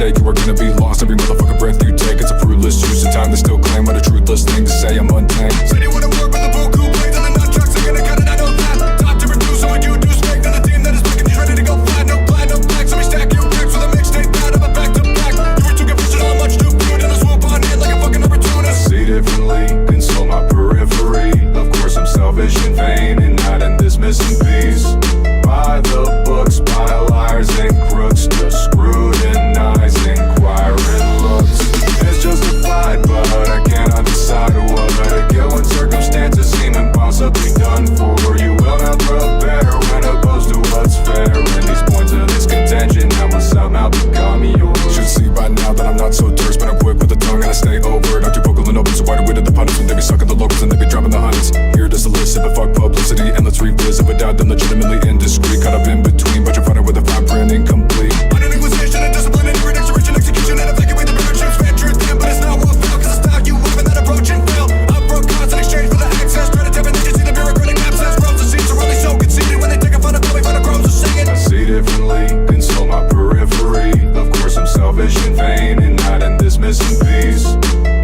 shake, you are gonna be lost. Every motherfucking breath you take, it's a fruitless use of time to still claim what a truthless thing to say. I'm untamed. Said you wouldn't work with the buku blades and the nunchucks. I'm gonna cut it, I know that. Top to reduce, so what you do is make. Then the team that is making these ready to go fly. No blind, no black, so we stack your bricks with a mixtape pad of a back to back. You were too conventional, much too cute, and I swoop on it like a fucking opportunist. See differently, console my periphery. Of course I'm selfish and vain, and not in this missing piece. By the books, by liars and crooks, to scrutinize inquiring looks. It's justified, but I cannot decide what to kill when circumstances seem impossibly done for. You will not prepare when opposed to what's fair. And these points of this contention that will somehow become yours. Should see by now that I'm not so terse, but I'm quick with the tongue and I stay over it. I'm too vocal and open, so wide awake to the punish when they be sucking the locals and they be dropping the hundreds. Here to solicit, but fuck publicity, and let's revisit without them legitimately indiscreet. Caught up in between, but you're fighting with a fine print incomplete. Under inquisition and discipline and redirection, execution and evacuate the directions. Fan truth then, but it's not what felt, cause the style you have in that approach and fail. Upfront costs in exchange for the access. Try to tap in, you see the bureaucratic abscess. Rows of seats are only so conceited when they take a fun of public, find a crows are singing. I see differently, console my periphery. Of course I'm selfish and vain, and not in this missing piece.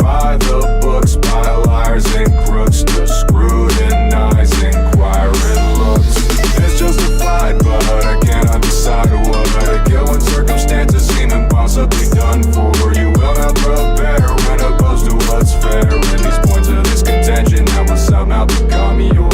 By the books, by liars and crooks, to scrutinize inquiring looks. It's justified, but I cannot decide what to kill when circumstances seem impossibly done for. You will not prepare when opposed to what's fair. And these points of this contention that will somehow become yours.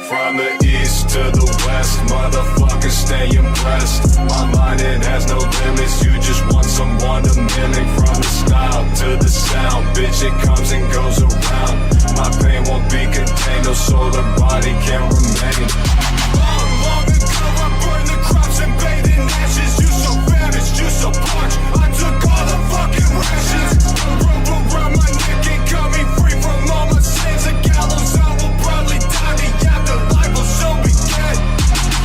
From the east to the west, motherfuckers stay impressed. My mind, it has no limits, you just want someone to mimic. From the style to the sound, bitch, it comes and goes around. My pain won't be contained, no soul or body can remain. Long ago I burned the crops and bathed in ashes. You so famished, you so parched, I took all the fucking rations. A rope around my neck and cut me free from all my sins. A gallows I will probably die, the afterlife will so be dead.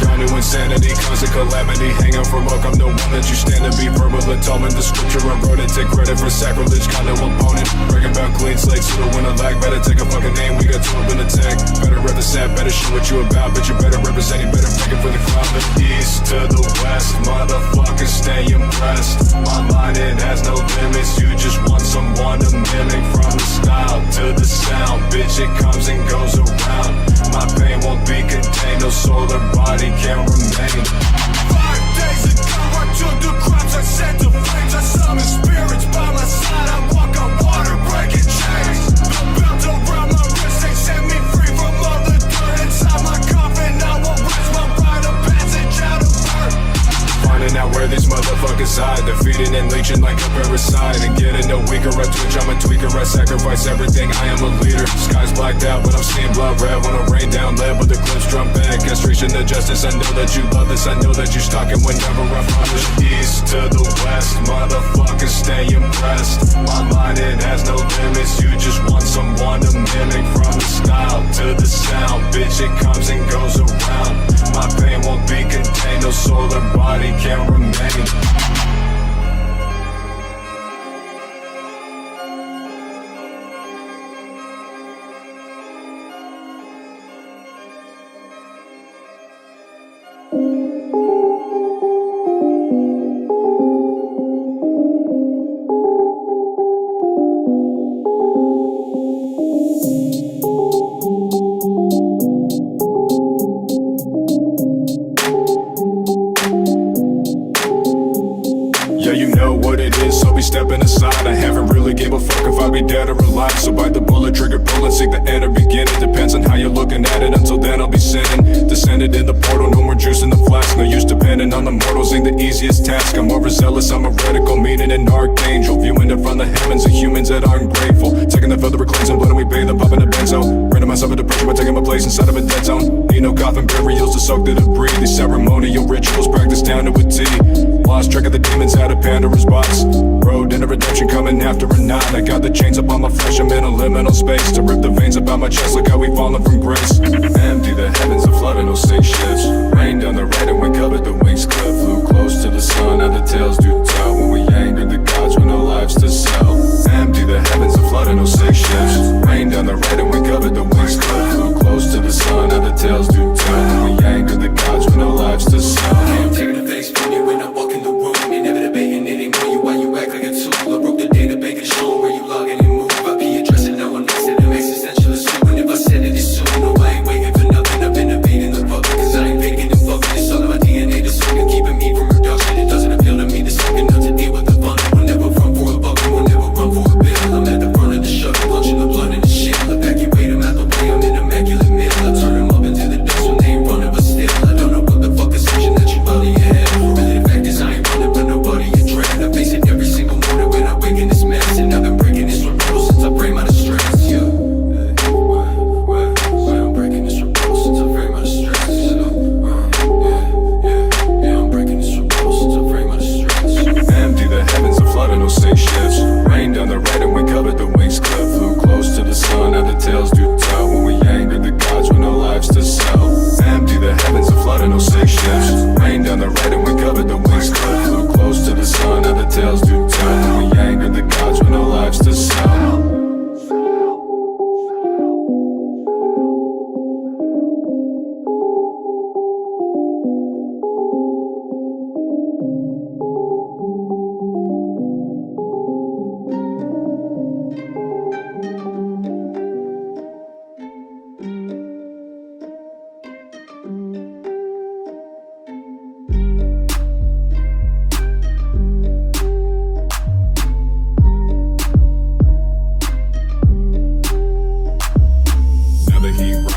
Down to insanity, constant calamity, hanging from hook, I'm the one that you stand to be. Verbal atonement, the scripture I wrote it, take credit for sacrilege, kind of opponent. Breaking back clean slates, you don't win a lag, better take a fucking name, we got two up in the tank. Better rep the set, better show what you about, but you better represent, you better make it for the crowd. The east to the west, motherfuckers stay impressed. My mind, it has no limits, you just want someone to mimic. From the style to the sound, bitch, it comes and goes around. My pain won't be contained, no soul or body can remain. 5 days ago I took the crops, I set the flames. I summon spirits by my side, I walk on water, breaking chains. The belt around my wrist, they set me free from all the dirt inside my coffin. I won't rest my rite of passage out of earth. Finding out where these motherfuckers hide, defeating and leeching like a parasite. And getting no weaker, I twitch, I'm a tweaker, I sacrifice everything, I am a leader. Sky's blacked out, but I'm seeing blood red. Wanna rain down lead, but the clips drum back. Castration to justice, I know that you love this, I know that you're stalking whenever I promise. East to the west, motherfuckers stay impressed. My mind, it has no limits, you just want someone to mimic. From the style to the sound, bitch, it comes and goes around. My pain won't be contained, no soul or body can remain. Stepping aside, I haven't really gave a fuck if I be dead or alive. So bite the bullet, trigger pull and seek the end or begin. It depends on how you're looking at it. Until then I'll be sinning, descended in the portal. No more juice in the flask, no use depending on the mortals. Ain't the easiest task, I'm overzealous, I'm a radical, meaning an archangel. Viewing it from the heavens of humans that aren't grateful. Taking the feather reclaims and blood and we bathe the pop in the benzo. Branding myself in depression by taking my place inside of a dead zone. Ain't no coffin burials to soak the debris. These ceremonial rituals practiced down to a T. Lost track of the demons out of Pandora's box. Road into redemption coming after a night. I got the chains up on my flesh, I'm in a liminal space to rip the veins about my chest, look how we fallen from grace. Empty the heavens, the flood and no sink ships. Rain down the red and we covered the wings clip. Flew close to the sun, now the tales do tell. When we angered the gods with no lives to sell. Empty the heavens, the flood and no sink ships. Rain down the red and we covered the wings clip. Flew close to the sun, now the tales do tell. When we angered the gods with no lives to sell. I'm taking the face from you when I walk in the room. You're never debating anymore, you why you act like a tool. I broke the data bank and show where you log in and move. I be addressing no one needs it, I'm existential assuming. If I said it, it's soon. No, I ain't waiting for nothing, I've been evading the public. Cause I ain't faking and fucking, it's all in my DNA. The second keeping me from reduction. It doesn't appeal to me, the second not to deal with the fun. We'll never run for a buck, we'll never run for a bill. I'm at the front of the shuttle, punching the blood in the shit. Evacuate him out the way, I'm in immaculate middle. I turn him up into the dust when they ain't running, but still I don't know what the fuck is section that you run in your head. Really the fact is I ain't running, but nobody in dread. I face it every single morning when I wake in this mess. And I've been breaking this rebel since I frame out of stress, yeah. I'm breaking this rebel since I frame out of stress, yeah, I'm breaking this rebel since I frame out of stress. Empty the heavens, the flood and no sink ships. Rain down the red and we covered the wings clip. Flew close to the sun, now the tales do tell. When we angered the gods with no lives to sell. Empty the heavens, the flood and no sink ships. Rain down the red and we covered the wings clip. Flew close to the sun, now the tales do tell. When we angered the gods with no lives to sell.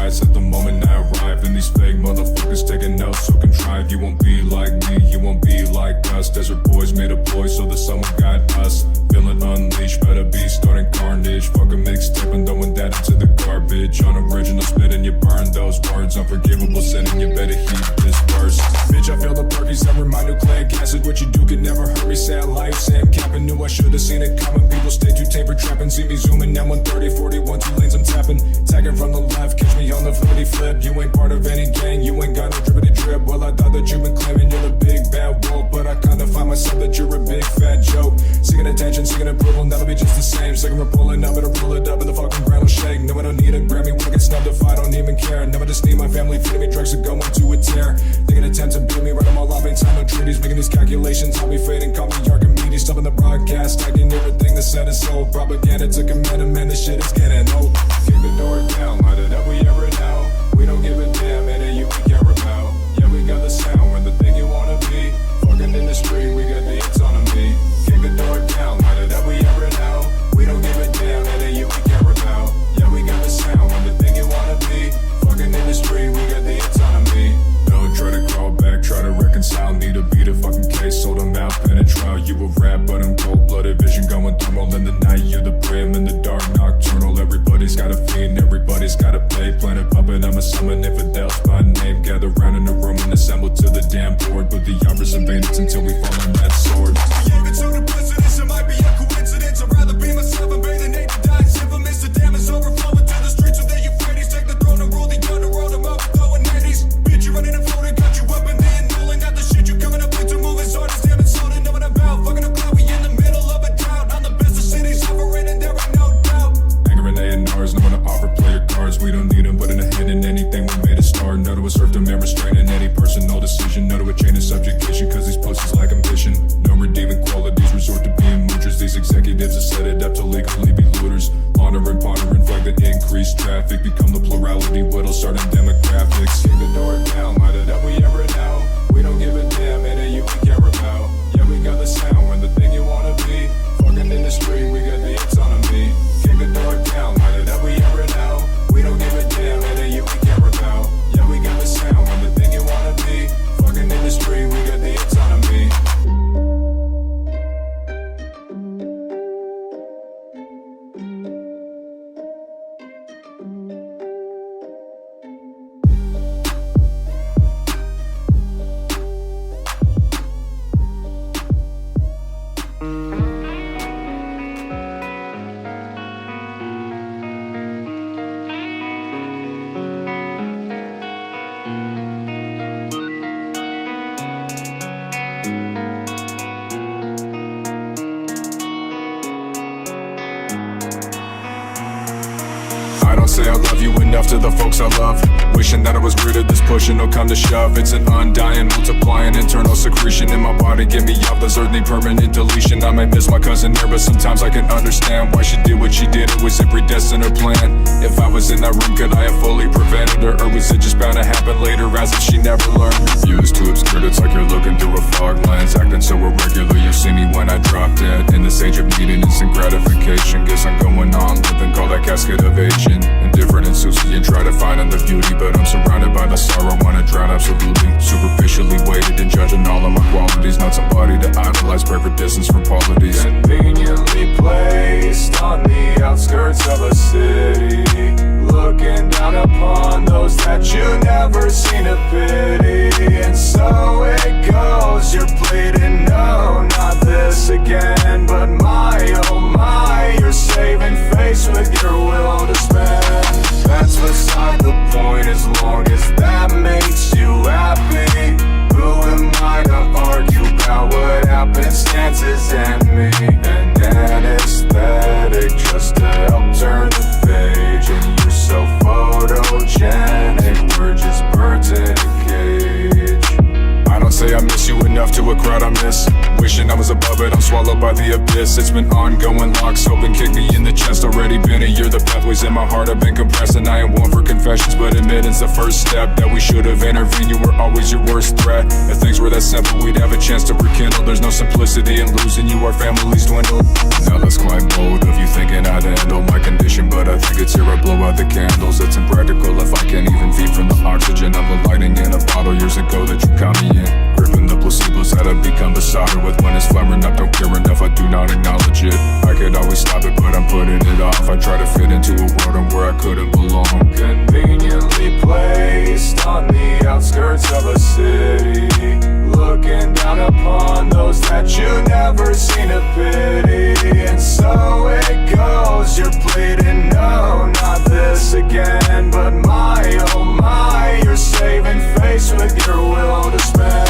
At the moment I arrive, and these fake motherfuckers taking notes so contrived. You won't be like me, you won't be like us. Desert boys made a ploy so that someone got us. Feeling unleashed, better be starting carnage. Fuck a mixtape and throwing that into the garbage. Unoriginal spitting, you burn those words. Unforgivable sinning, you better heed this verse. Bitch, I feel the perkies that remind nucleic acid. What you do can never hurt me, sad life. Sam capping, knew I should've seen it coming. People stay too tame for trapping. See me zooming, now 130, 41, 2 lanes I'm tapping. Tagging from the left, catch me on the flippity flip. You ain't part of any gang, you ain't got no drippity drip. Well, I thought that you been claiming you're the big bad wolf, but I kinda find myself that you're a big fat joke. Seeking attention, seeking approval, that'll be just the same. Second we're pulling up, it'll roll it up and the fucking ground will shake. No, I don't need a Grammy, when I get snubbed if I don't even care. No, I just need my family feeding me drugs to go into a tear. They can attempt to beat me, write them all off, ain't time no treaties. Making these calculations, I'll be fading, call me Archimedes. Stopping the broadcast, tagging everything that's said is sold. Propaganda took a minute, man, this shit is getting old. Kick the door down, light it up, we ever now. We don't give a damn, and you we care about. Yeah, we got the sound, we're the thing you wanna be. Fucking in the street, we got the autonomy. Kick the door down, light it up, we ever now. We don't give a damn, and you we care about. Yeah, we got the sound, we're the thing you wanna be. Fucking in the street, we got the autonomy. Don't try to crawl back, try to reconcile. Need a beat, a fucking case, sold them out, pen and trial. You a rap, but I'm cold-blooded, vision going thermal in the night. You're the prey, I'm in the dark, nocturnal. Everybody's got a fiend, everybody's got a play. Planet puppet, I'm a summon, infidels by name. Gather round in a room and assemble to the damn board. But the hours and bandits until we fall on that sword. Yeah, it's so the precedence, it might be a coincidence. I'd rather be myself and bathe in nature, die infamous. The dam is overflowing to the streets of the Euphrates. Take the throne and rule the underworld, I'm overthrowing Hades. Bitch, you're running and floating, got you up in the annulling. Got the shit you coming up with to move as hard as damn it's holding. Know what I'm about, fucking a cloud, we in the middle of a drought. I'm the best the city's hovering and there ain't no doubt. Anger and A&Rs, no one to offer player cards. We don't need them, but in a hand in anything we made a start. No to a serf to man restraining any personal decision. No to a chain of subjugation, cause these pussies lack ambition. No redeeming qualities, resort to being moochers. These executives have set it up to legally be looters. Pondering, flag that increased traffic. Become the plurality, whittle starting demographics. Kick the door down, light it up, we ever now. We don't give a damn, and you we care about. Yeah, we got the sound, we're the thing you wanna be. Fucking in the street, we got the autonomy. Kick the door down, light it up, we ever now. We don't give a damn, and you we care about. Yeah, we got the sound, we're the thing you wanna be. Fucking in the street, we got the autonomy. don't say I love you enough to the folks I love. Wishing that I was rid of this pushing, no come to shove. It's an undying, multiplying internal secretion in my body. Get me off this earth, need permanent deletion. I might miss my cousin there, but sometimes I can understand why she did what she did. It was it predestined or planned? If I was in that room, could I have fully prevented her? Or was it just bound to happen later as if she never learned? Views too obscured, it's like you're looking through a fog lens. Acting so irregular, you see me when I drop dead. In this age of needing instant gratification, guess I'm going on living, call that casket of aging. Indifferent and Susie and try to find in the beauty, but I'm surrounded by the sorrow, wanna drown absolutely. Superficially weighted and judging all of my qualities, not somebody to idolize, pray for distance from qualities. Conveniently placed on the outskirts of a city, looking down upon those that you never seen to pity. And so it goes, you're pleading, no, not this again. But my, oh my, you're saving face with your will to spend. That's beside the point, as long as that makes you happy. Who am I to argue about what happens, stances and me? An anesthetic just to help turn the page. And you're so photogenic, we're just birds in a cage. I don't say I miss you enough to a crowd I miss. Wishing I was above it, I'm swallowed by the abyss. It's been ongoing, locks open, kick me in the chest. Already been a year, the pathways in my heart have been compressed. And I am one for confessions, but admitting's the first step. That we should have intervened, you were always your worst threat. If things were that simple, we'd have a chance to rekindle. There's no simplicity in losing you, our families dwindle. Now that's quite bold of you thinking I'd handle my condition, but I think it's here I blow out the candles. It's impractical if I can't even feed from the oxygen of the lighting in a bottle years ago that you caught me in. Gripping the placebos that I've become beside her with. When it's flaring up, don't care enough, I do not acknowledge it. I could always stop it, but I'm putting it off. I try to fit into a world where I couldn't belong. Conveniently placed on the outskirts of a city, looking down upon those that you never seen to pity. And so it goes, you're pleading, no, not this again. But my, oh my, you're saving face with your will to spend.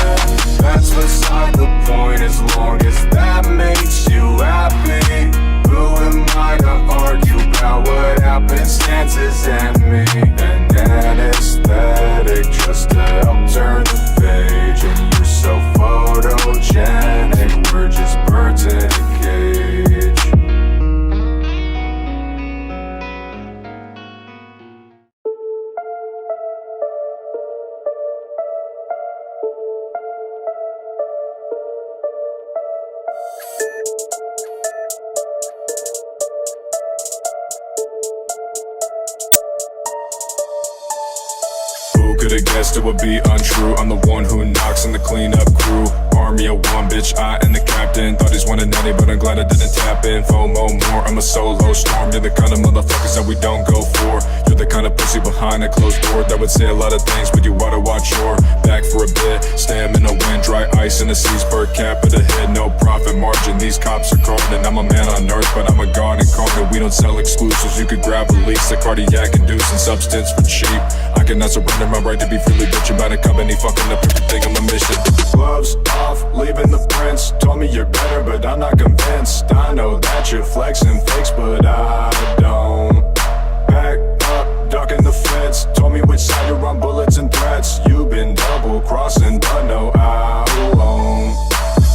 That's beside the point, as long as that makes you happy. Who am I to argue about what happens, stances and me? An anesthetic just to help turn the page. And you're so photogenic, we're just birds in a cage. Could've guessed it would be untrue. I'm the one who knocks in the cleanup crew. Army of one, bitch, I am the captain. Thought he's wanted nanny, but I'm glad I didn't tap in. FOMO more, I'm a solo storm. You're the kind of motherfuckers that we don't go for. You're the kind of pussy behind a closed door that would say a lot of things, but you ought to watch your back for a bit. Stamina, wind, dry ice in the seas, per capita hit, no profit margin. These cops are carding. I'm a man on earth, but I'm a god incarnate. We don't sell exclusives, you could grab a lease. A cardiac inducing substance for cheap. I cannot surrender my right to be freely bitching about a company fucking up everything on my mission. Gloves off, leaving the prints. Told me you're better, but I'm not convinced. I know that you're flexing fakes, but I don't. Back up, ducking the fence. Told me which side you're on, bullets and threats. You've been double crossing, but no, I won't.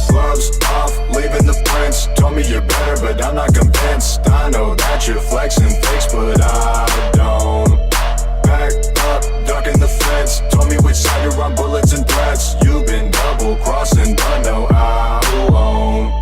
Gloves off, leaving the prints. Told me you're better, but I'm not convinced. I know that you're flexing fakes, but I don't. Back up, ducking the fence. Told me which side you're on, bullets and threats. You've been double crossing, but no, I won't.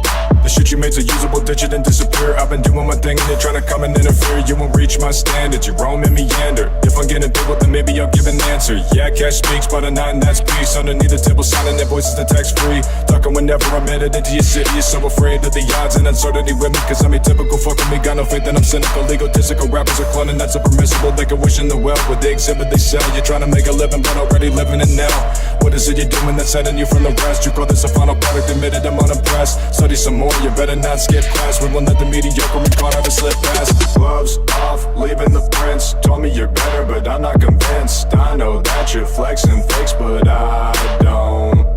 The shit you made's a usable, ditch it and disappear. I've been doing my thing and you're trying to come and interfere. You won't reach my standards, you roam and meander. If I'm getting big, well then maybe I'll give an answer. Yeah, cash speaks, but a nine, that's peace. Underneath the table, signing their voices to tax free. Talking whenever I'm headed into your city. You're so afraid of the odds and uncertainty with me, cause I'm atypical, fucking me. Got no faith and I'm cynical, egotistical. Rappers are cloning, that's a permissible. They can wish in the well with the exhibit they sell. You're trying to make a living, but already living it now. What is it you're doing that's setting you from the rest? You call this a final product, admitted I'm unimpressed. Study some more, you better not skip class. We won't let the mediocre and caught out to slip past. Gloves off, leaving the prints. Told me you're better, but I'm not convinced. I know that you're flexing fakes, but I don't.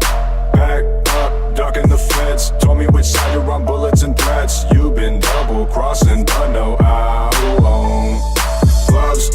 Back up, ducking the fence. Told me which side you're on, bullets and threats. You've been double crossing, but no, I won't. Gloves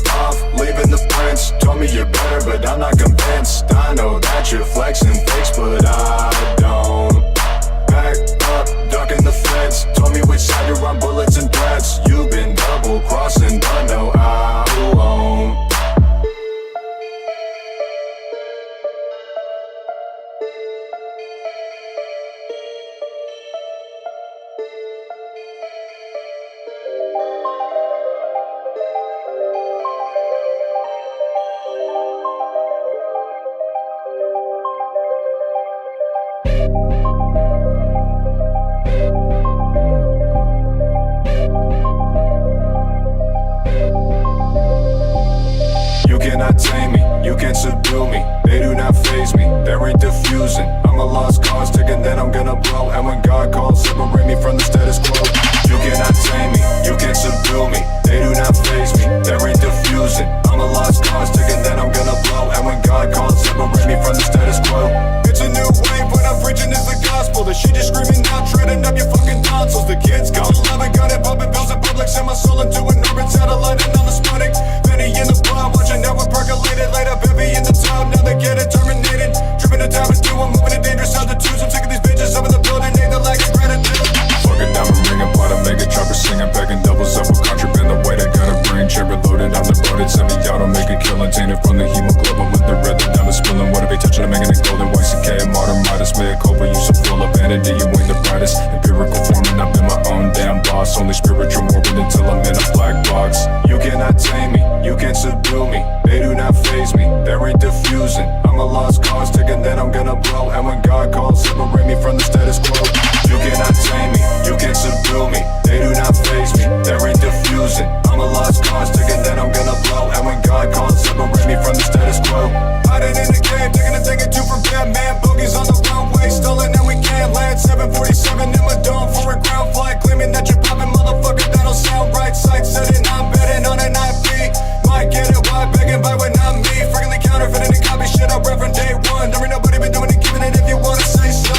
can't subdue me. They do not faze me, there ain't diffusing. I'm a lost cause, ticking that I'm gonna blow. And when God calls, separate me from the status quo. You cannot tame me, you can't subdue me. They do not faze me, there ain't diffusing. I'm a lost cause, ticking that I'm gonna blow. And when God calls, separate me from the status quo. It's a new wave, what I'm preaching is the gospel. The shit is screaming out, treading up your fucking tonsils. The kids gone, loving, gun and pumping pills in public. Send my soul into an orbit, satellite and on the Sputnik. Penny in the blood, watching how we're percolated. Laid up heavy in the town, now they get it terminated. Tripping the time is due, I'm moving to dangerous altitudes. I'm sick of these bitches up in the building, they the lack of gratitude. Fucking diamond ring, I'm part of mega chopper singing, packing doubles up with contraband. The way they got a brain chamber loaded, I'm the loaded. Semi-auto, make it killing, tainted from the hemoglobin with the red, the diamond spilling. What if they touching, I'm making it golden. White CK, modern Midas, may it cope, but you so full of vanity, you ain't the brightest. Empirical forming, I've been my own damn boss. Only spiritual morbid until I'm in a black box. You cannot tame me, you can't subdue me. They do not faze me, there ain't diffusing. I'm a lost cause, ticking that I'm gonna blow. And when God calls, separate me from the status quo. You cannot tame me, you can't subdue me. They do not faze me, there ain't diffusing. I'm a lost cause, ticking that I'm gonna blow. And when God calls, separate me from the status quo. Hiding in the cave, taking a thing or two from Batman. Bogies on the runway, stolen and we can't land. 747 in my dome for a ground flight. Claiming that you're popping, motherfucker, that don't sound right. Sight setting, I'm betting on an IP. Might get it, why begging by when not me. Frequently counterfeiting and copy shit I read from day one. There ain't nobody been doing it, giving it if you wanna say so.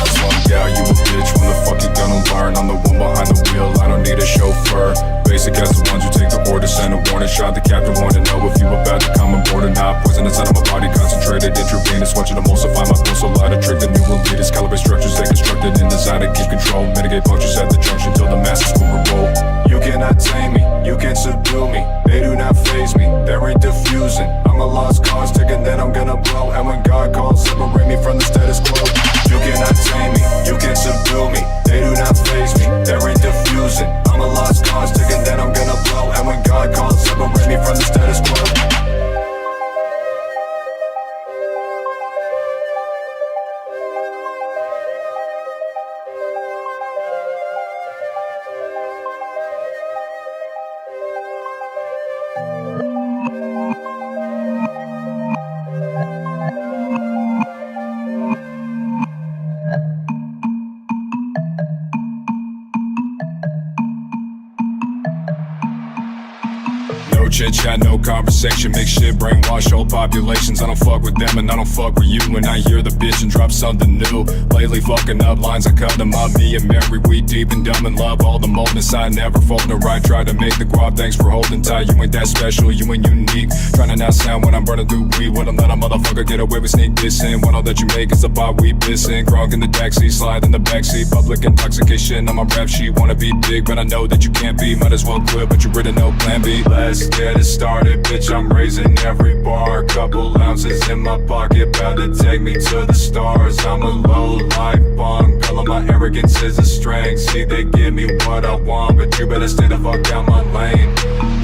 Yeah, you a bitch, when the fuck you gonna learn? I'm the one behind the wheel, I don't need a chauffeur. Basic as the ones who take the order, send a warning shot. The captain wanted to know if you about to come aboard or not. Poison inside of my body, concentrated, intravenous. Want you to emulsify my pulse, a lot of trick. The new elitist, calibrate structures they constructed and designed to keep control. Mitigate punctures at the junction till the masses will revolt. You cannot tame me, you can't subdue me. They do not faze me, there ain't diffusing. I'm a lost cause, ticking that I'm gonna blow. And when God calls, separate me from the status quo. You cannot tame me, you can't subdue me. They do not faze me, there ain't diffusing. I'm a lost cause, ticking that I'm gonna blow. And when God calls, separate me from the status quo. No chit chat, no conversation, make shit brainwash whole populations. I don't fuck with them and I don't fuck with you. When I hear the bitch and drop something new, lately fucking up lines, I cut them up. Me and Mary, we deep and dumb in love. All the moldness, I never fold no right. Try to make the guap, thanks for holding tight. You ain't that special, you ain't unique. Trying to not sound when I'm burning through weed. Wouldn't let a motherfucker get away with sneak dissing. When all that you make is a pot we pissing. Crunk in the taxi, slide in the backseat. Public intoxication on my rap sheet. Wanna be big, but I know that you can't be. Might as well quit, but you written no plan B. Let's get it started, bitch, I'm raising every bar. Couple ounces in my pocket, about to take me to the stars. I'm a low-life punk, all of my arrogance is a strength. See, they give me what I want, but you better stay the fuck out my lane.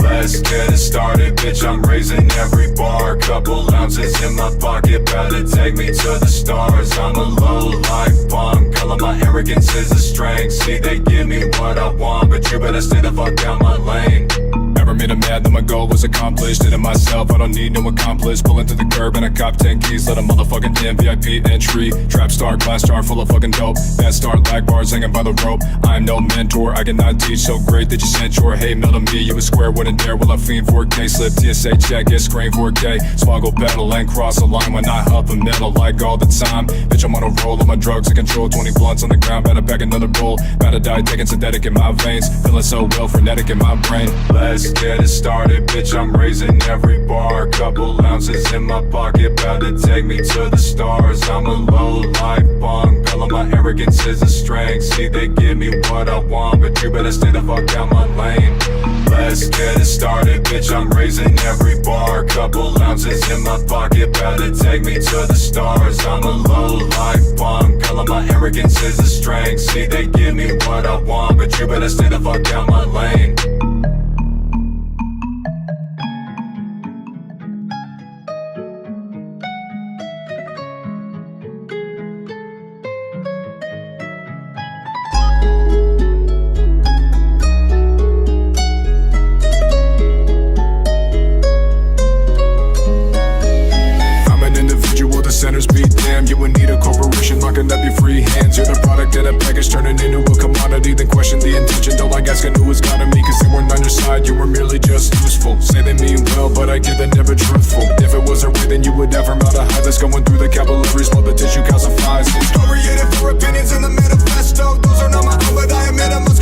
Let's get it started, bitch, I'm raising every bar. Couple ounces in my pocket, about to take me to the stars. I'm a low-life punk, all of my arrogance is a strength. See, they give me what I want, but you better stay the fuck out my lane. Never made a mad, then my goal was accomplished. Did it myself, I don't need no accomplice. Pulling to the curb and I cop 10 keys. Let a motherfucking in, VIP entry. Trap star, glass jar full of fucking dope. Bad start, lag bars hanging by the rope. I'm no mentor, I cannot teach. So great that you sent your hate mail to me. You was square, wouldn't dare, will I fiend 4K. Slip TSA check, get screen 4K. Smuggle battle and cross the line when I huff a metal like all the time. Bitch, I'm on a roll of my drugs to control. 20 blunts on the ground, better pack another bowl. Better die taking synthetic in my veins. Feeling so well, frenetic in my brain. Let's get it started, bitch, I'm raising every bar. Couple ounces in my pocket, about to take me to the stars. I'm a low-life punk, all of my arrogance is a strength. See, they give me what I want, but you better stay the fuck out my lane. Let's get it started, bitch, I'm raising every bar. Couple ounces in my pocket, about to take me to the stars. I'm a low-life punk, all of my arrogance is a strength. See, they give me what I want, but you better stay the fuck out my lane. asking who was counting me, cause they weren't on your side, you were merely just useful. Say they mean well, but I get they're never truthful. If it was a way, then you would never mount a high that's going through the capillaries while the tissue calcifies. Oriented for opinions in the manifesto. Those are not my own, but I admit I must